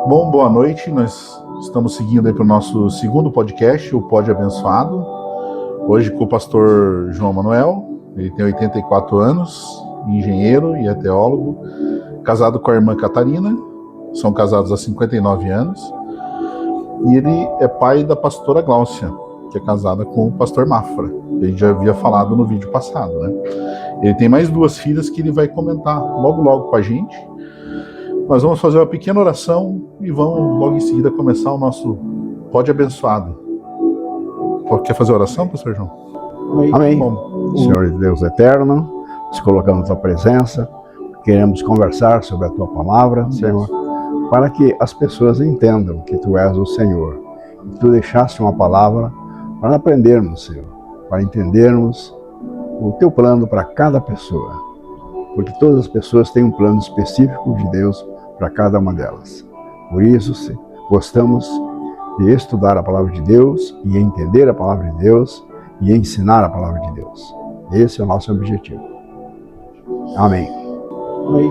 Bom, boa noite. Nós estamos seguindo aí para o nosso segundo podcast, o Pod Abençoado. Hoje com o pastor João Manuel. Ele tem 84 anos, engenheiro e é teólogo, casado com a irmã Catarina. São casados há 59 anos. E ele é pai da pastora Gláucia, que é casada com o pastor Mafra. A gente já havia falado no vídeo passado, né? Ele tem mais duas filhas que ele vai comentar logo com a gente. Nós vamos fazer uma pequena oração e vamos logo em seguida começar o nosso Pod Abençoado. Quer fazer oração, pastor João? Amém. Bom, Senhor Deus eterno, nos colocamos na tua presença, queremos conversar sobre a tua palavra, Senhor, para que as pessoas entendam que tu és o Senhor. Que tu deixaste uma palavra para aprendermos, Senhor, para entendermos o teu plano para cada pessoa. Porque todas as pessoas têm um plano específico de Deus para cada uma delas. Por isso, gostamos de estudar a palavra de Deus e entender a palavra de Deus e ensinar a palavra de Deus. Esse é o nosso objetivo. Amém.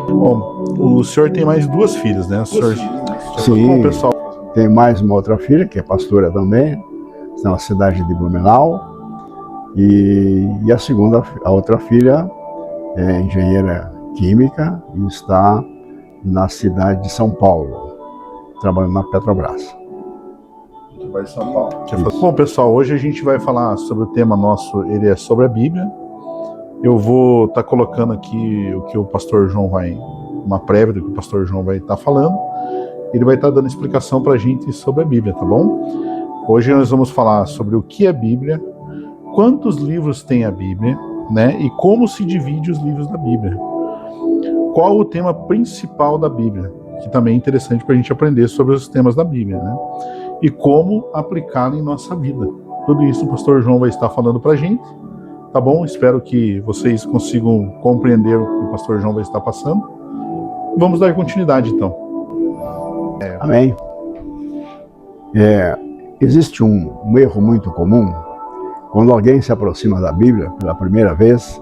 Bom, o senhor tem mais duas filhas, né? Sim, Bom, pessoal, tem mais uma outra filha, que é pastora também, está na cidade de Blumenau. E a outra filha é engenheira química e está na cidade de São Paulo, trabalhando na Petrobras. São Paulo. Bom, pessoal, hoje a gente vai falar sobre o tema nosso, ele é sobre a Bíblia. Eu vou estar colocando aqui o que o pastor João uma prévia do que o pastor João vai estar falando. Ele vai estar dando explicação para a gente sobre a Bíblia, tá bom? Hoje nós vamos falar sobre o que é Bíblia, quantos livros tem a Bíblia, né? E como se divide os livros da Bíblia. Qual o tema principal da Bíblia, que também é interessante para a gente aprender sobre os temas da Bíblia, né? E como aplicá-lo em nossa vida. Tudo isso o pastor João vai estar falando para a gente, tá bom? Espero que vocês consigam compreender o que o pastor João vai estar passando. Vamos dar continuidade, então. Amém. Existe um erro muito comum quando alguém se aproxima da Bíblia pela primeira vez,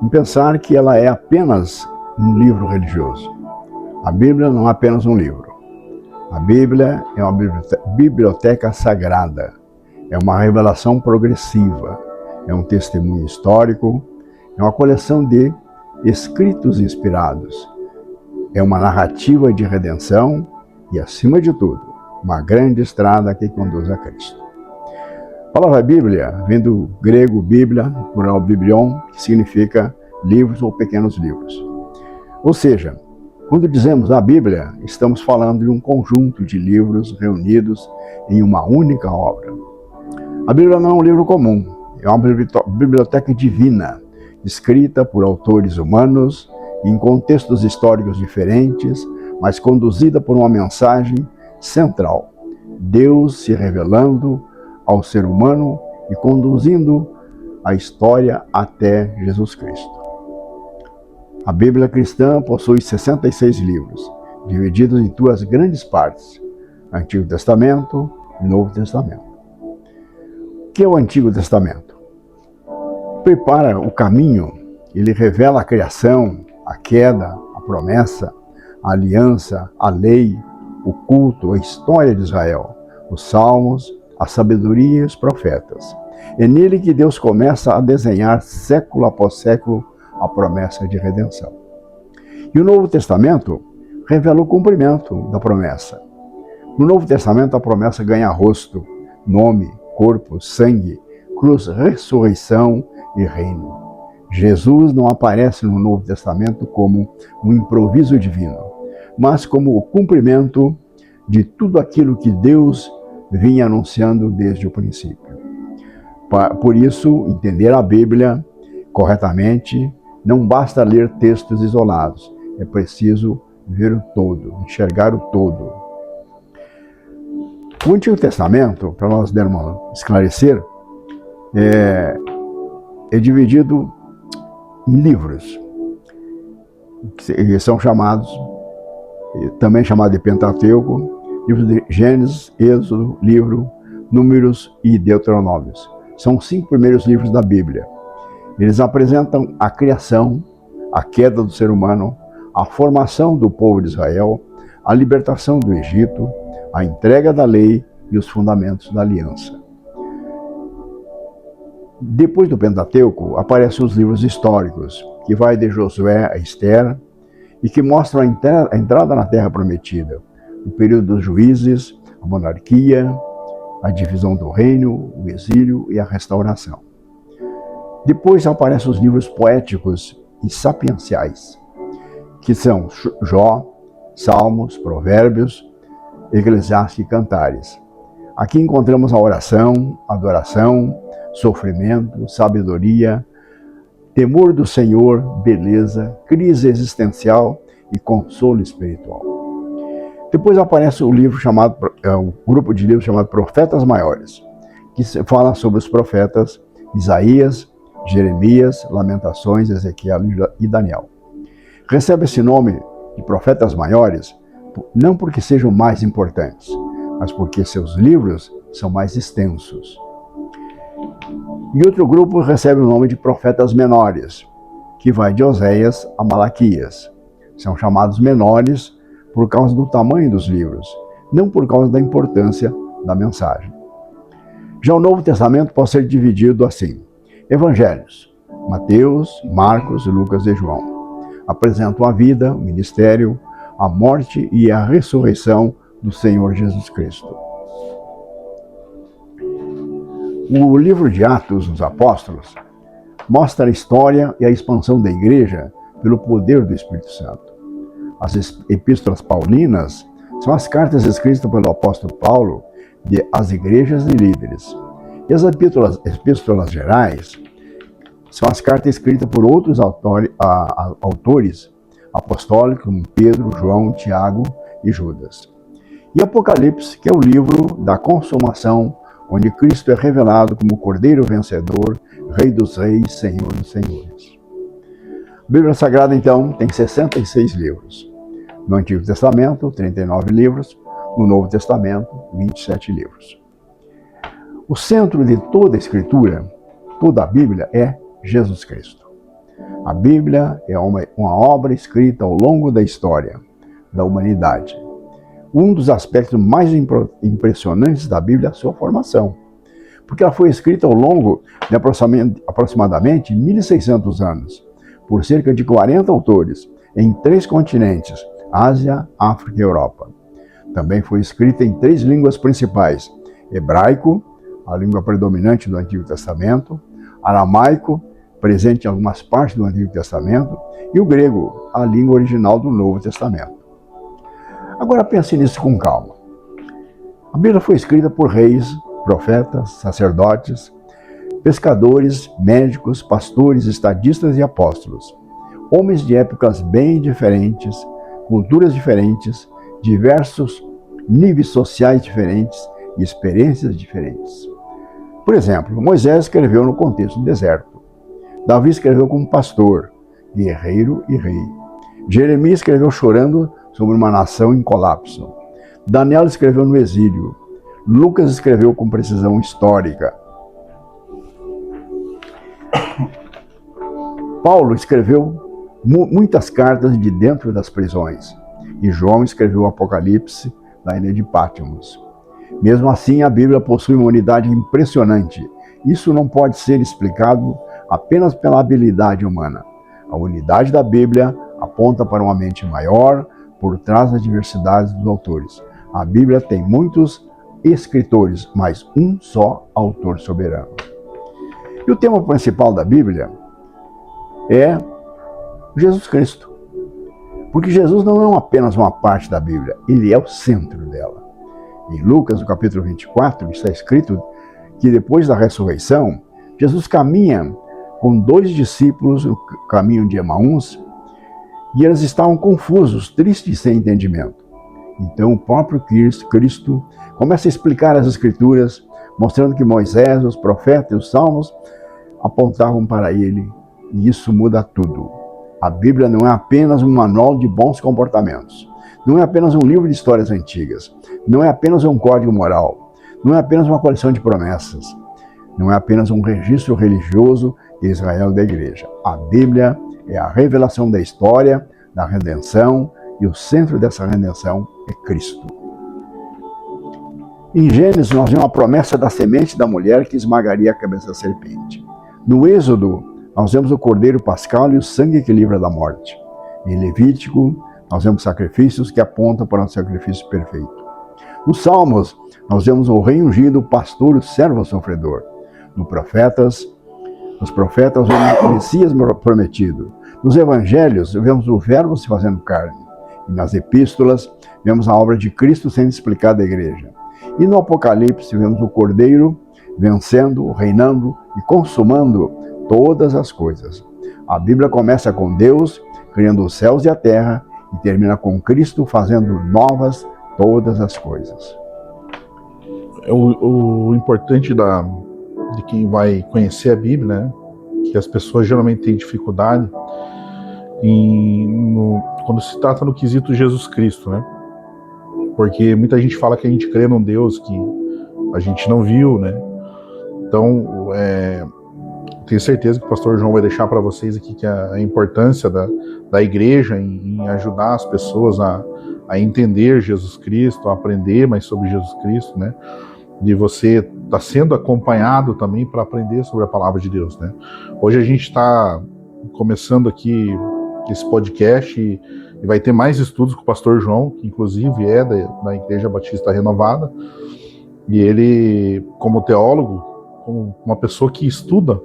em pensar que ela é apenas um livro religioso. A Bíblia não é apenas um livro. A Bíblia é uma biblioteca sagrada, é uma revelação progressiva, é um testemunho histórico, é uma coleção de escritos inspirados, é uma narrativa de redenção e, acima de tudo, uma grande estrada que conduz a Cristo. A palavra Bíblia vem do grego Bíblia, plural biblion, que significa livros ou pequenos livros. Ou seja, quando dizemos a Bíblia, estamos falando de um conjunto de livros reunidos em uma única obra. A Bíblia não é um livro comum, é uma biblioteca divina, escrita por autores humanos, em contextos históricos diferentes, mas conduzida por uma mensagem central: Deus se revelando ao ser humano e conduzindo a história até Jesus Cristo. A Bíblia cristã possui 66 livros, divididos em duas grandes partes, Antigo Testamento e Novo Testamento. O que é o Antigo Testamento? Prepara o caminho, ele revela a criação, a queda, a promessa, a aliança, a lei, o culto, a história de Israel, os salmos, a sabedoria e os profetas. É nele que Deus começa a desenhar século após século a promessa de redenção. E o Novo Testamento revela o cumprimento da promessa. No Novo Testamento a promessa ganha rosto, nome, corpo, sangue, cruz, ressurreição e reino. Jesus não aparece no Novo Testamento como um improviso divino, mas como o cumprimento de tudo aquilo que Deus vinha anunciando desde o princípio. Por isso, entender a Bíblia corretamente não basta ler textos isolados, é preciso ver o todo, enxergar o todo. O Antigo Testamento, para nós dermos esclarecer, é dividido em livros, que são também chamados de Pentateuco, livros de Gênesis, Êxodo, Números e Deuteronômios. São os 5 primeiros livros da Bíblia. Eles apresentam a criação, a queda do ser humano, a formação do povo de Israel, a libertação do Egito, a entrega da lei e os fundamentos da aliança. Depois do Pentateuco, aparecem os livros históricos, que vai de Josué a Esther, e que mostram a entrada na Terra Prometida, o período dos juízes, a monarquia, a divisão do reino, o exílio e a restauração. Depois aparecem os livros poéticos e sapienciais, que são Jó, Salmos, Provérbios, Eclesiastes e Cantares. Aqui encontramos a oração, adoração, sofrimento, sabedoria, temor do Senhor, beleza, crise existencial e consolo espiritual. Depois aparece o livro o grupo de livros chamado Profetas Maiores, que fala sobre os profetas Isaías, Jeremias, Lamentações, Ezequiel e Daniel. Recebe esse nome de Profetas Maiores não porque sejam mais importantes, mas porque seus livros são mais extensos. E outro grupo recebe o nome de Profetas Menores, que vai de Oséias a Malaquias. São chamados menores por causa do tamanho dos livros, não por causa da importância da mensagem. Já o Novo Testamento pode ser dividido assim: Evangelhos, Mateus, Marcos, Lucas e João, apresentam a vida, o ministério, a morte e a ressurreição do Senhor Jesus Cristo. O livro de Atos dos Apóstolos mostra a história e a expansão da igreja pelo poder do Espírito Santo. As epístolas paulinas são as cartas escritas pelo apóstolo Paulo às igrejas e líderes. E as epístolas gerais são as cartas escritas por outros autores apostólicos, como Pedro, João, Tiago e Judas. E Apocalipse, que é o livro da consumação, onde Cristo é revelado como Cordeiro vencedor, Rei dos reis, Senhor dos senhores. A Bíblia Sagrada, então, tem 66 livros. No Antigo Testamento, 39 livros. No Novo Testamento, 27 livros. O centro de toda a Escritura, toda a Bíblia, é Jesus Cristo. A Bíblia é uma obra escrita ao longo da história da humanidade. Um dos aspectos mais impressionantes da Bíblia é a sua formação, porque ela foi escrita ao longo de aproximadamente 1.600 anos, por cerca de 40 autores, em 3 continentes, Ásia, África e Europa. Também foi escrita em 3 línguas principais: hebraico, a língua predominante do Antigo Testamento, aramaico, presente em algumas partes do Antigo Testamento, e o grego, a língua original do Novo Testamento. Agora pense nisso com calma. A Bíblia foi escrita por reis, profetas, sacerdotes, pescadores, médicos, pastores, estadistas e apóstolos. Homens de épocas bem diferentes, culturas diferentes, diversos níveis sociais diferentes e experiências diferentes. Por exemplo, Moisés escreveu no contexto do deserto. Davi escreveu como pastor, guerreiro e rei. Jeremias escreveu chorando sobre uma nação em colapso. Daniel escreveu no exílio. Lucas escreveu com precisão histórica. Paulo escreveu muitas cartas de dentro das prisões. E João escreveu o Apocalipse na ilha de Patmos. Mesmo assim, a Bíblia possui uma unidade impressionante. Isso não pode ser explicado apenas pela habilidade humana. A unidade da Bíblia aponta para uma mente maior, por trás da diversidade dos autores. A Bíblia tem muitos escritores, mas um só autor soberano. E o tema principal da Bíblia é Jesus Cristo. Porque Jesus não é apenas uma parte da Bíblia, ele é o centro dela. Em Lucas, no capítulo 24, está escrito que depois da ressurreição, Jesus caminha com 2 discípulos no caminho de Emaús, e eles estavam confusos, tristes e sem entendimento. Então o próprio Cristo começa a explicar as Escrituras, mostrando que Moisés, os profetas e os salmos apontavam para ele, e isso muda tudo. A Bíblia não é apenas um manual de bons comportamentos, não é apenas um livro de histórias antigas, não é apenas um código moral, não é apenas uma coleção de promessas, não é apenas um registro religioso de Israel da igreja. A Bíblia é a revelação da história, da redenção e o centro dessa redenção é Cristo. Em Gênesis, nós vemos a promessa da semente da mulher que esmagaria a cabeça da serpente. No Êxodo, nós vemos o cordeiro pascal e o sangue que livra da morte. Em Levítico, nós vemos sacrifícios que apontam para um sacrifício perfeito. Nos Salmos, nós vemos o rei ungido, o pastor e o servo sofredor. Nos profetas, vemos o Messias prometido. Nos Evangelhos, vemos o Verbo se fazendo carne. E nas Epístolas, vemos a obra de Cristo sendo explicada à igreja. E no Apocalipse, vemos o Cordeiro vencendo, reinando e consumando todas as coisas. A Bíblia começa com Deus criando os céus e a terra e termina com Cristo fazendo novas todas as coisas. O importante de quem vai conhecer a Bíblia, né, que as pessoas geralmente têm dificuldade quando se trata no quesito Jesus Cristo, né? Porque muita gente fala que a gente crê num Deus que a gente não viu, né? Então, tenho certeza que o pastor João vai deixar para vocês aqui que a importância da igreja em ajudar as pessoas a entender Jesus Cristo, a aprender mais sobre Jesus Cristo, né? De você estar sendo acompanhado também para aprender sobre a palavra de Deus, né? Hoje a gente está começando aqui esse podcast e vai ter mais estudos com o pastor João, que inclusive é da Igreja Batista Renovada, e ele, como teólogo, como uma pessoa que estuda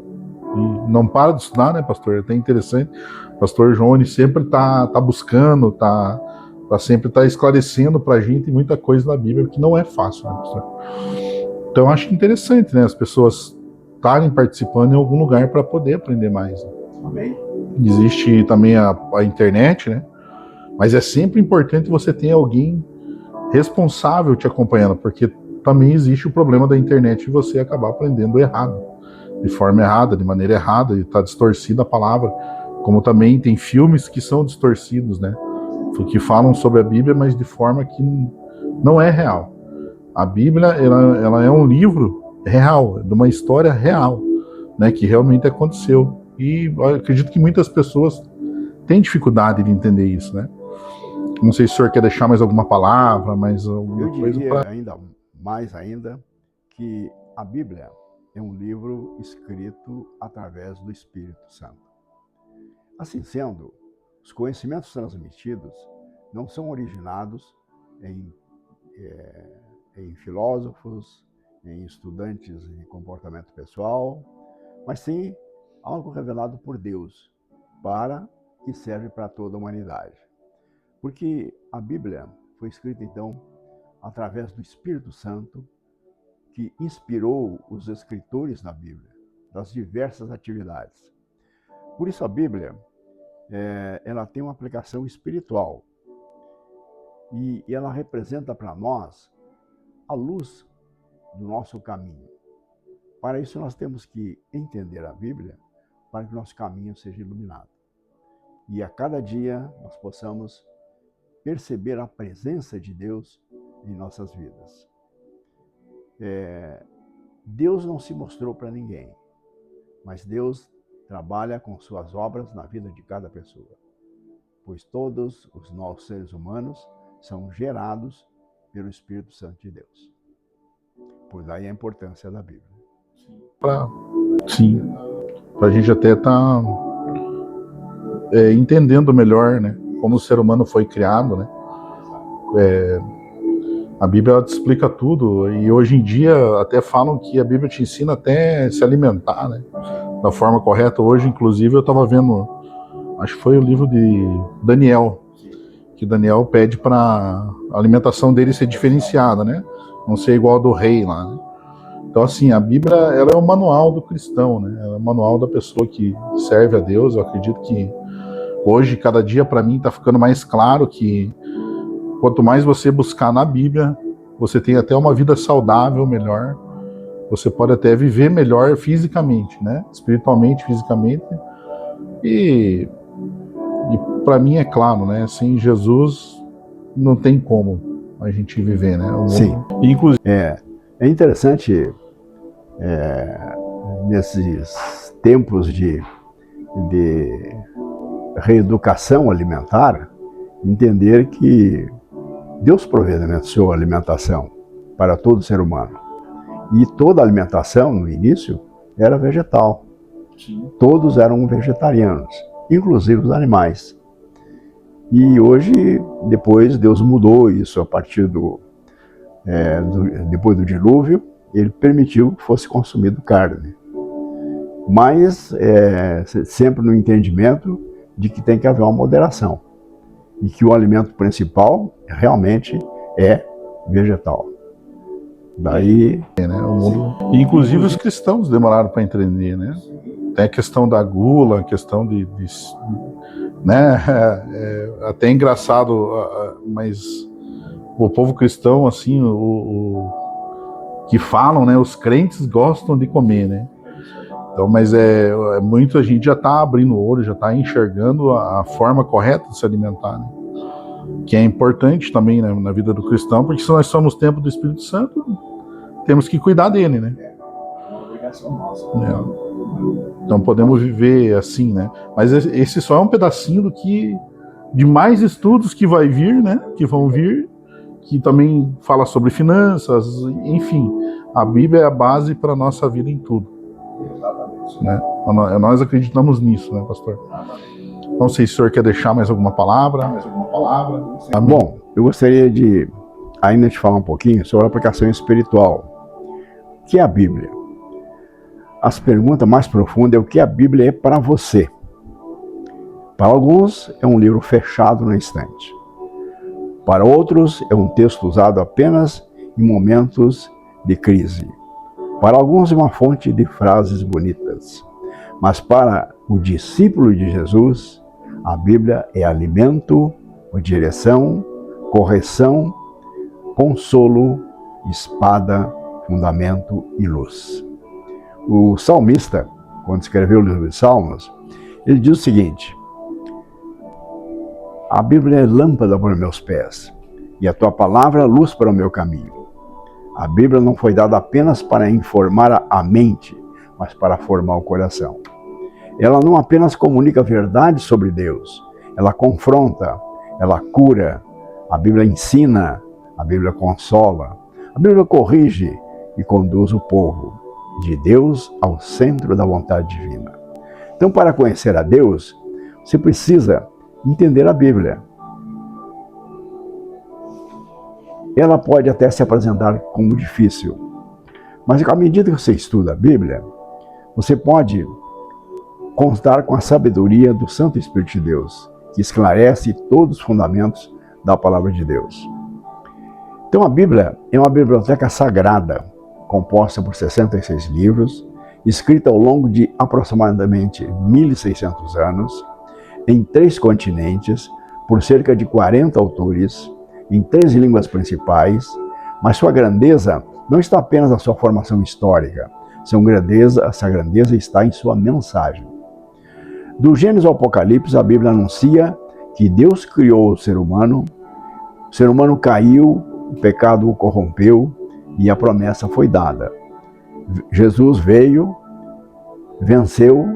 e não para de estudar, né, pastor? É até interessante. O pastor João, ele sempre tá buscando, sempre esclarecendo pra gente muita coisa da Bíblia, que não é fácil, né, pastor? Então, eu acho interessante, né, as pessoas estarem participando em algum lugar para poder aprender mais. Né? Amém. Existe também a internet, né? Mas é sempre importante você ter alguém responsável te acompanhando, porque também existe o problema da internet de você acabar aprendendo errado, de forma errada, de maneira errada, e está distorcida a palavra, como também tem filmes que são distorcidos, né? Que falam sobre a Bíblia, mas de forma que não é real. A Bíblia, ela é um livro real, de uma história real, né? Que realmente aconteceu. E eu acredito que muitas pessoas têm dificuldade de entender isso, né? Não sei se o senhor quer deixar mais alguma palavra, mais alguma coisa. Eu diria ainda que a Bíblia é um livro escrito através do Espírito Santo. Assim sendo, os conhecimentos transmitidos não são originados em filósofos, em estudantes de comportamento pessoal, mas sim algo revelado por Deus que serve para toda a humanidade. Porque a Bíblia foi escrita, então, através do Espírito Santo, que inspirou os escritores na Bíblia, das diversas atividades. Por isso a Bíblia, ela tem uma aplicação espiritual. E ela representa para nós a luz do nosso caminho. Para isso nós temos que entender a Bíblia para que nosso caminho seja iluminado. E a cada dia nós possamos perceber a presença de Deus em nossas vidas. Deus não se mostrou para ninguém, mas Deus trabalha com suas obras na vida de cada pessoa, pois todos os nossos seres humanos são gerados pelo Espírito Santo de Deus. Por daí a importância da Bíblia. Sim, para a gente até estar entendendo melhor, né, como o ser humano foi criado, né? A Bíblia ela te explica tudo, e hoje em dia até falam que a Bíblia te ensina até se alimentar, né, da forma correta. Hoje, inclusive, eu estava vendo, acho que foi o livro de Daniel, que Daniel pede para a alimentação dele ser diferenciada, né, não ser igual ao do rei lá, né? Então, assim, a Bíblia ela é o manual do cristão, né? Ela é o manual da pessoa que serve a Deus. Eu acredito que hoje, cada dia, para mim, está ficando mais claro que quanto mais você buscar na Bíblia, você tem até uma vida saudável, melhor. Você pode até viver melhor fisicamente, né? Espiritualmente, fisicamente. E para mim é claro, né? Sem Jesus não tem como a gente viver, né? Sim. Inclusive. É interessante nesses tempos de reeducação alimentar entender que Deus providenciou a alimentação para todo ser humano. E toda a alimentação, no início, era vegetal. Sim. Todos eram vegetarianos, inclusive os animais. E hoje, depois, Deus mudou isso a partir depois do dilúvio, ele permitiu que fosse consumido carne. Mas sempre no entendimento de que tem que haver uma moderação. E que o alimento principal realmente é vegetal. Daí... O mundo... Inclusive os cristãos demoraram para entender, né? Tem a questão da gula, a questão né? Até engraçado, mas o povo cristão, assim, que falam, né? Os crentes gostam de comer, né? Então, mas muita gente já está abrindo o olho, já está enxergando a forma correta de se alimentar, né? Que é importante também, né, na vida do cristão, porque se nós somos templo do Espírito Santo, temos que cuidar dele, né? É uma obrigação nossa. Então podemos viver assim, né? Mas esse só é um pedacinho de mais estudos que vai vir, né? Que vão vir, que também fala sobre finanças, enfim. A Bíblia é a base para a nossa vida em tudo. Exatamente. Né? Nós acreditamos nisso, né, pastor? Não sei se o senhor quer deixar mais alguma palavra. Bom, eu gostaria de ainda te falar um pouquinho sobre a aplicação espiritual. O que é a Bíblia? As perguntas mais profundas é o que a Bíblia é para você. Para alguns, é um livro fechado na estante. Para outros, é um texto usado apenas em momentos de crise. Para alguns, é uma fonte de frases bonitas. Mas para o discípulo de Jesus, a Bíblia é alimento, direção, correção, consolo, espada, fundamento e luz. O salmista, quando escreveu o livro de Salmos, ele diz o seguinte: a Bíblia é lâmpada para os meus pés e a tua palavra é luz para o meu caminho. A Bíblia não foi dada apenas para informar a mente, mas para formar o coração. Ela não apenas comunica a verdade sobre Deus, ela confronta, ela cura, a Bíblia ensina, a Bíblia consola, a Bíblia corrige e conduz o povo de Deus ao centro da vontade divina. Então, para conhecer a Deus, você precisa entender a Bíblia. Ela pode até se apresentar como difícil, mas à medida que você estuda a Bíblia, você pode contar com a sabedoria do Santo Espírito de Deus, que esclarece todos os fundamentos da palavra de Deus. Então a Bíblia é uma biblioteca sagrada, composta por 66 livros, escrita ao longo de aproximadamente 1.600 anos, em 3 continentes, por cerca de 40 autores, em 3 línguas principais, mas sua grandeza não está apenas na sua formação histórica, essa grandeza está em sua mensagem. Do Gênesis ao Apocalipse, a Bíblia anuncia que Deus criou o ser humano caiu, o pecado o corrompeu e a promessa foi dada. Jesus veio, venceu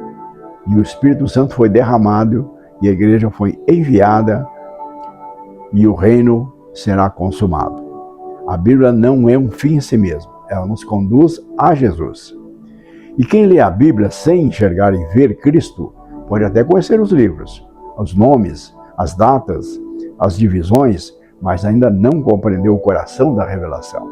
e o Espírito Santo foi derramado e a igreja foi enviada e o reino será consumado. A Bíblia não é um fim em si mesmo, ela nos conduz a Jesus. E quem lê a Bíblia sem enxergar e ver Cristo, pode até conhecer os livros, os nomes, as datas, as divisões, mas ainda não compreendeu o coração da revelação.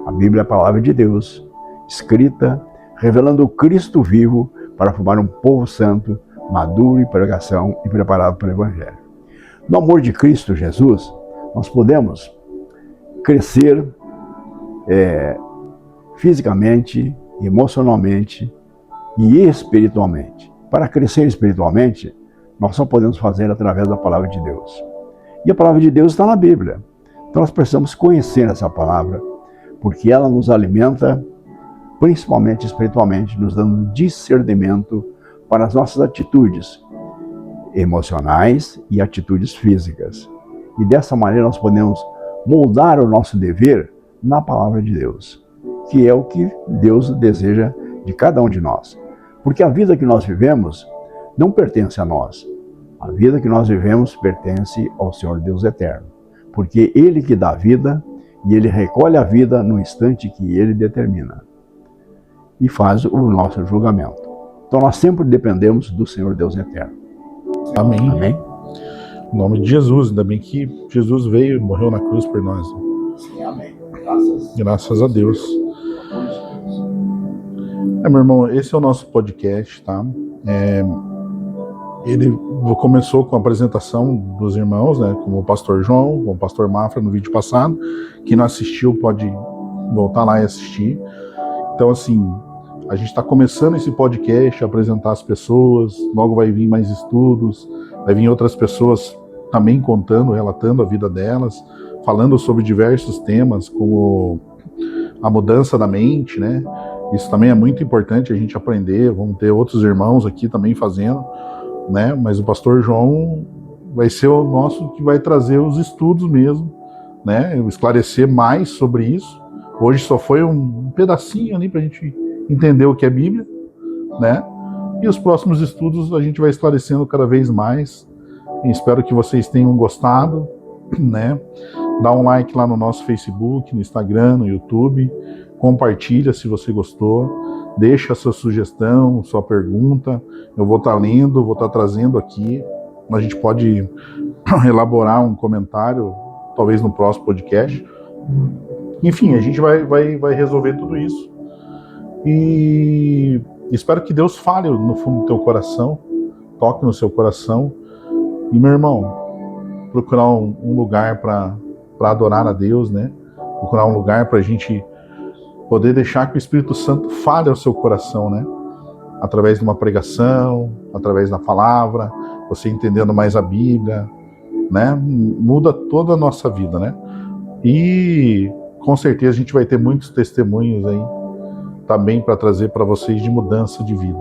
A Bíblia é a palavra de Deus, escrita, revelando o Cristo vivo para formar um povo santo, maduro em pregação e preparado para o Evangelho. No amor de Cristo Jesus, nós podemos crescer fisicamente, emocionalmente e espiritualmente. Para crescer espiritualmente, nós só podemos fazer através da palavra de Deus. E a palavra de Deus está na Bíblia. Então nós precisamos conhecer essa palavra, porque ela nos alimenta, principalmente espiritualmente, nos dando discernimento para as nossas atitudes emocionais e atitudes físicas. E dessa maneira nós podemos moldar o nosso dever na palavra de Deus, que é o que Deus deseja de cada um de nós. Porque a vida que nós vivemos não pertence a nós. A vida que nós vivemos pertence ao Senhor Deus eterno, porque Ele que dá vida e Ele recolhe a vida no instante que Ele determina e faz o nosso julgamento. Então nós sempre dependemos do Senhor Deus eterno. Amém. Amém? Em nome de Jesus, ainda bem que Jesus veio e morreu na cruz por nós. Sim, amém. Graças a Deus. Meu irmão, esse é o nosso podcast, tá? Ele começou com a apresentação dos irmãos, né? Como o pastor João, como o pastor Mafra no vídeo passado. Quem não assistiu pode voltar lá e assistir. Então, assim, a gente está começando esse podcast, a apresentar as pessoas, logo vai vir mais estudos, vai vir outras pessoas também contando, relatando a vida delas, falando sobre diversos temas, como a mudança da mente, né? Isso também é muito importante a gente aprender, vamos ter outros irmãos aqui também fazendo, né? Mas o pastor João vai ser o nosso que vai trazer os estudos mesmo, né? Esclarecer mais sobre isso. Hoje só foi um pedacinho ali para a gente entender o que é Bíblia, né? E os próximos estudos a gente vai esclarecendo cada vez mais. E espero que vocês tenham gostado, né? Dá um like lá no nosso Facebook, no Instagram, no YouTube. Compartilha se você gostou. Deixa a sua sugestão, sua pergunta. Eu vou estar lendo, vou estar trazendo aqui. A gente pode elaborar um comentário, talvez no próximo podcast. Enfim, a gente vai resolver tudo isso. E espero que Deus fale no fundo do teu coração, toque no seu coração. E, meu irmão, procurar um lugar para adorar a Deus, né? Procurar um lugar para a gente poder deixar que o Espírito Santo fale ao seu coração, né? Através de uma pregação, através da palavra, você entendendo mais a Bíblia, né? Muda toda a nossa vida, né? E com certeza a gente vai ter muitos testemunhos aí também para trazer para vocês de mudança de vida,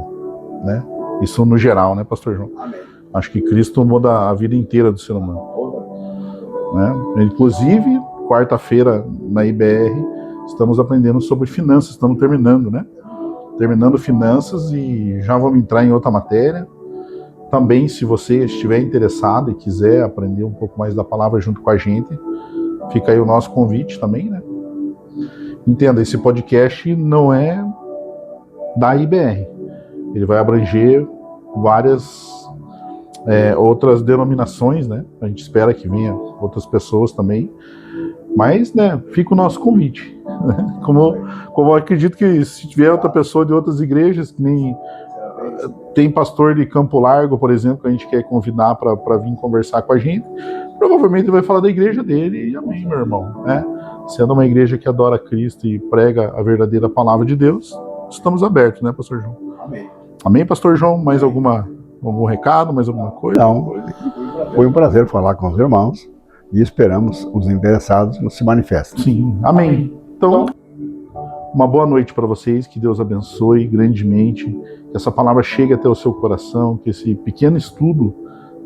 né? Isso no geral, né, pastor João? Amém. Acho que Cristo muda a vida inteira do ser humano, né? Inclusive, quarta-feira na IBR, estamos aprendendo sobre finanças, estamos terminando, né? Terminando finanças e já vamos entrar em outra matéria. Também, se você estiver interessado e quiser aprender um pouco mais da palavra junto com a gente, fica aí o nosso convite também, né? Entenda, esse podcast não é da IBR. Ele vai abranger várias outras denominações, né? A gente espera que venha outras pessoas também. Mas, né, fica o nosso convite. Né? Como eu acredito que se tiver outra pessoa de outras igrejas, que nem tem pastor de Campo Largo, por exemplo, que a gente quer convidar para vir conversar com a gente, provavelmente ele vai falar da igreja dele, e amém, meu irmão, né? Sendo uma igreja que adora Cristo e prega a verdadeira palavra de Deus, estamos abertos, né, pastor João? Amém. Amém, pastor João? Mais algum recado, mais alguma coisa? Não, foi um prazer falar com os irmãos e esperamos os interessados se manifestem. Sim, amém. Então, uma boa noite para vocês, que Deus abençoe grandemente, que essa palavra chegue até o seu coração, que esse pequeno estudo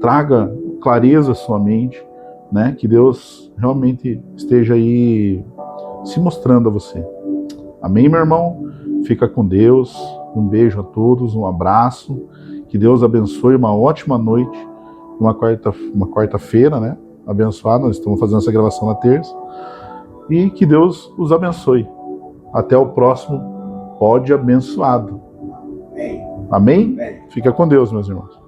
traga clareza à sua mente, né? Que Deus realmente esteja aí se mostrando a você. Amém, meu irmão? Fica com Deus, um beijo a todos, um abraço, que Deus abençoe, uma ótima noite, uma quarta-feira, né? Abençoada, nós estamos fazendo essa gravação na terça, e que Deus os abençoe. Até o próximo Pod Abençoado. Amém? Fica com Deus, meus irmãos.